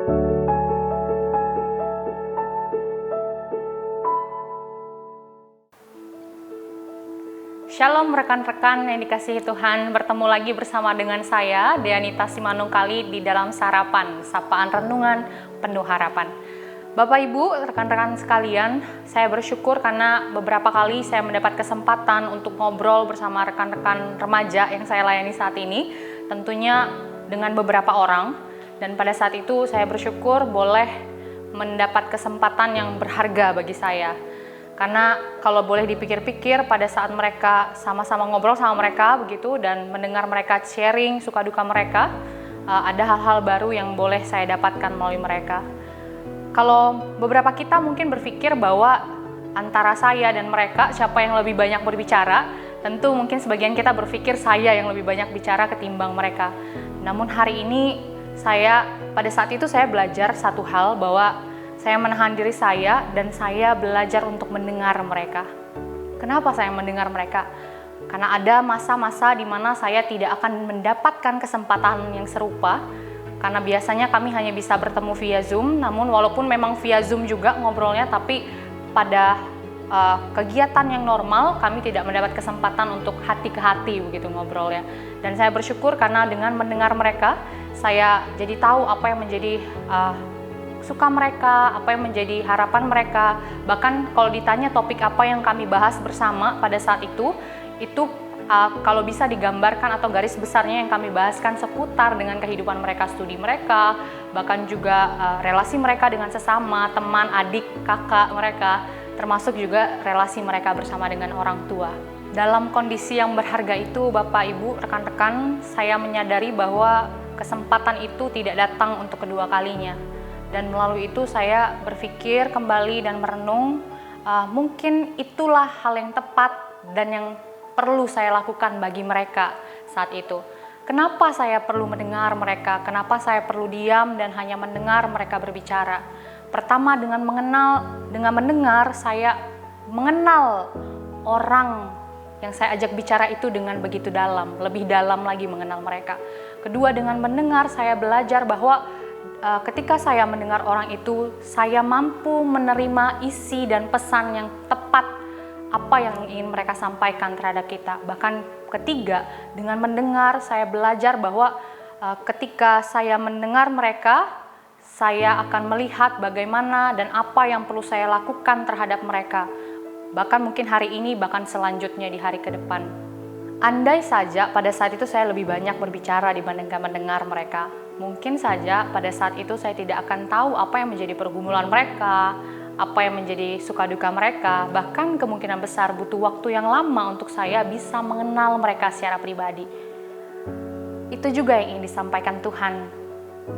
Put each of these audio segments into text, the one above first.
Shalom rekan-rekan yang dikasihi Tuhan, bertemu lagi bersama dengan saya, Deanita Simanungkali di dalam Sarapan, Sapaan Renungan Penuh Harapan. Bapak Ibu, rekan-rekan sekalian, saya bersyukur karena beberapa kali saya mendapat kesempatan untuk ngobrol bersama rekan-rekan remaja yang saya layani saat ini, tentunya dengan beberapa orang, dan pada saat itu saya bersyukur boleh mendapat kesempatan yang berharga bagi saya. Karena kalau boleh dipikir-pikir pada saat mereka sama-sama ngobrol sama mereka begitu dan mendengar mereka sharing suka duka mereka, ada hal-hal baru yang boleh saya dapatkan melalui mereka. Kalau beberapa kita mungkin berpikir bahwa antara saya dan mereka siapa yang lebih banyak berbicara, tentu mungkin sebagian kita berpikir saya yang lebih banyak bicara ketimbang mereka. Namun hari ini pada saat itu saya belajar satu hal bahwa saya menahan diri saya dan saya belajar untuk mendengar mereka. Kenapa saya mendengar mereka? Karena ada masa-masa di mana saya tidak akan mendapatkan kesempatan yang serupa. Karena biasanya kami hanya bisa bertemu via Zoom, namun walaupun memang via Zoom juga ngobrolnya, tapi pada kegiatan yang normal kami tidak mendapat kesempatan untuk hati ke hati begitu ngobrolnya. Dan saya bersyukur karena dengan mendengar mereka, saya jadi tahu apa yang menjadi suka mereka, apa yang menjadi harapan mereka. Bahkan kalau ditanya topik apa yang kami bahas bersama pada saat itu kalau bisa digambarkan atau garis besarnya yang kami bahaskan seputar dengan kehidupan mereka, studi mereka, bahkan juga relasi mereka dengan sesama, teman, adik, kakak mereka, termasuk juga relasi mereka bersama dengan orang tua. Dalam kondisi yang berharga itu, Bapak, Ibu, rekan-rekan, saya menyadari bahwa kesempatan itu tidak datang untuk kedua kalinya. Dan melalui itu saya berpikir kembali dan merenung, mungkin itulah hal yang tepat dan yang perlu saya lakukan bagi mereka saat itu. Kenapa saya perlu mendengar mereka? Kenapa saya perlu diam dan hanya mendengar mereka berbicara? Pertama, dengan mendengar, saya mengenal orang yang saya ajak bicara itu dengan begitu dalam, lebih dalam lagi mengenal mereka. Kedua, dengan mendengar saya belajar bahwa ketika saya mendengar orang itu, saya mampu menerima isi dan pesan yang tepat apa yang ingin mereka sampaikan terhadap kita. Bahkan ketiga, dengan mendengar saya belajar bahwa ketika saya mendengar mereka, saya akan melihat bagaimana dan apa yang perlu saya lakukan terhadap mereka. Bahkan mungkin hari ini, bahkan selanjutnya di hari ke depan. Andai saja pada saat itu saya lebih banyak berbicara dibandingkan mendengar mereka, mungkin saja pada saat itu saya tidak akan tahu apa yang menjadi pergumulan mereka, apa yang menjadi suka duka mereka, bahkan kemungkinan besar butuh waktu yang lama untuk saya bisa mengenal mereka secara pribadi. Itu juga yang ingin disampaikan Tuhan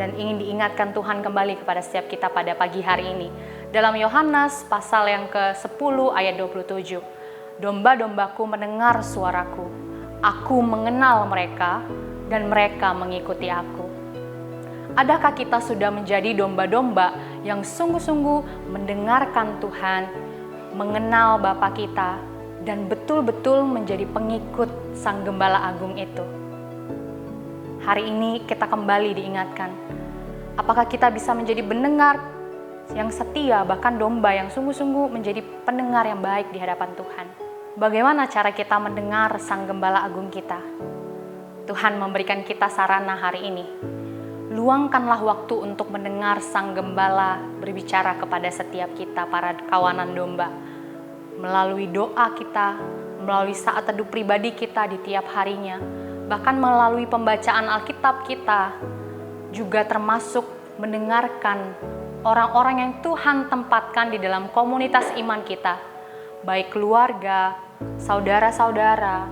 dan ingin diingatkan Tuhan kembali kepada setiap kita pada pagi hari ini. Dalam Yohanes pasal yang ke-10 ayat 27, domba-dombaku mendengar suaraku. Aku mengenal mereka dan mereka mengikuti aku. Adakah kita sudah menjadi domba-domba yang sungguh-sungguh mendengarkan Tuhan, mengenal Bapa kita, dan betul-betul menjadi pengikut Sang Gembala Agung itu? Hari ini kita kembali diingatkan, apakah kita bisa menjadi pendengar yang setia, bahkan domba yang sungguh-sungguh menjadi pendengar yang baik di hadapan Tuhan? Bagaimana cara kita mendengar Sang Gembala Agung kita? Tuhan memberikan kita sarana hari ini. Luangkanlah waktu untuk mendengar Sang Gembala berbicara kepada setiap kita, para kawanan domba. Melalui doa kita, melalui saat teduh pribadi kita di tiap harinya, bahkan melalui pembacaan Alkitab kita, juga termasuk mendengarkan orang-orang yang Tuhan tempatkan di dalam komunitas iman kita, baik keluarga, saudara-saudara,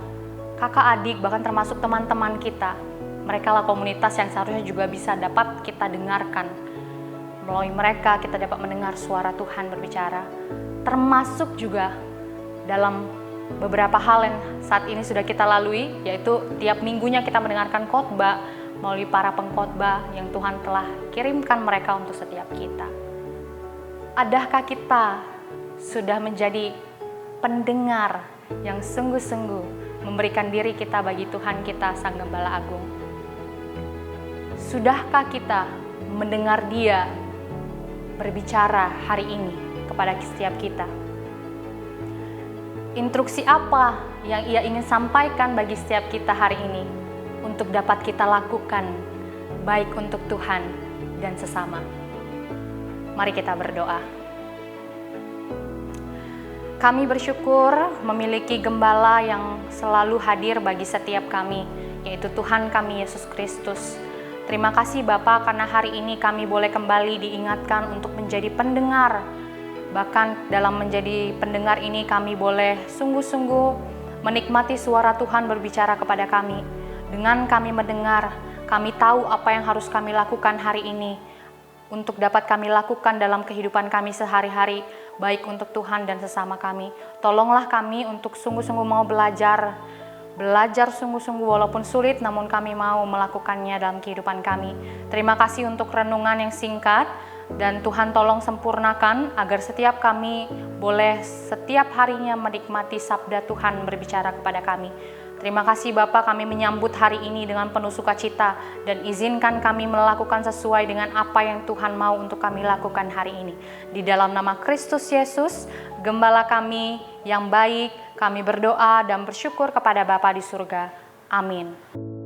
kakak adik, bahkan termasuk teman-teman kita. Mereka lah komunitas yang seharusnya juga bisa dapat kita dengarkan. Melalui mereka kita dapat mendengar suara Tuhan berbicara. Termasuk juga dalam beberapa hal yang saat ini sudah kita lalui, yaitu tiap minggunya kita mendengarkan khotbah melalui para pengkhotbah yang Tuhan telah kirimkan mereka untuk setiap kita. Adakah kita sudah menjadi pendengar yang sungguh-sungguh memberikan diri kita bagi Tuhan kita, Sang Gembala Agung? Sudahkah kita mendengar Dia berbicara hari ini kepada setiap kita. Instruksi apa yang Ia ingin sampaikan bagi setiap kita hari ini untuk dapat kita lakukan baik untuk Tuhan dan sesama. Mari kita berdoa. Kami bersyukur memiliki gembala yang selalu hadir bagi setiap kami, yaitu Tuhan kami Yesus Kristus. Terima kasih Bapa, karena hari ini kami boleh kembali diingatkan untuk menjadi pendengar. Bahkan dalam menjadi pendengar ini kami boleh sungguh-sungguh menikmati suara Tuhan berbicara kepada kami. Dengan kami mendengar, kami tahu apa yang harus kami lakukan hari ini untuk dapat kami lakukan dalam kehidupan kami sehari-hari, baik untuk Tuhan dan sesama kami. Tolonglah kami untuk sungguh-sungguh mau belajar sungguh-sungguh walaupun sulit, namun kami mau melakukannya dalam kehidupan kami. Terima kasih untuk renungan yang singkat, dan Tuhan tolong sempurnakan agar setiap kami boleh setiap harinya menikmati sabda Tuhan berbicara kepada kami. Terima kasih Bapa, kami menyambut hari ini dengan penuh sukacita dan izinkan kami melakukan sesuai dengan apa yang Tuhan mau untuk kami lakukan hari ini. Di dalam nama Kristus Yesus, Gembala kami yang baik, kami berdoa dan bersyukur kepada Bapa di surga. Amin.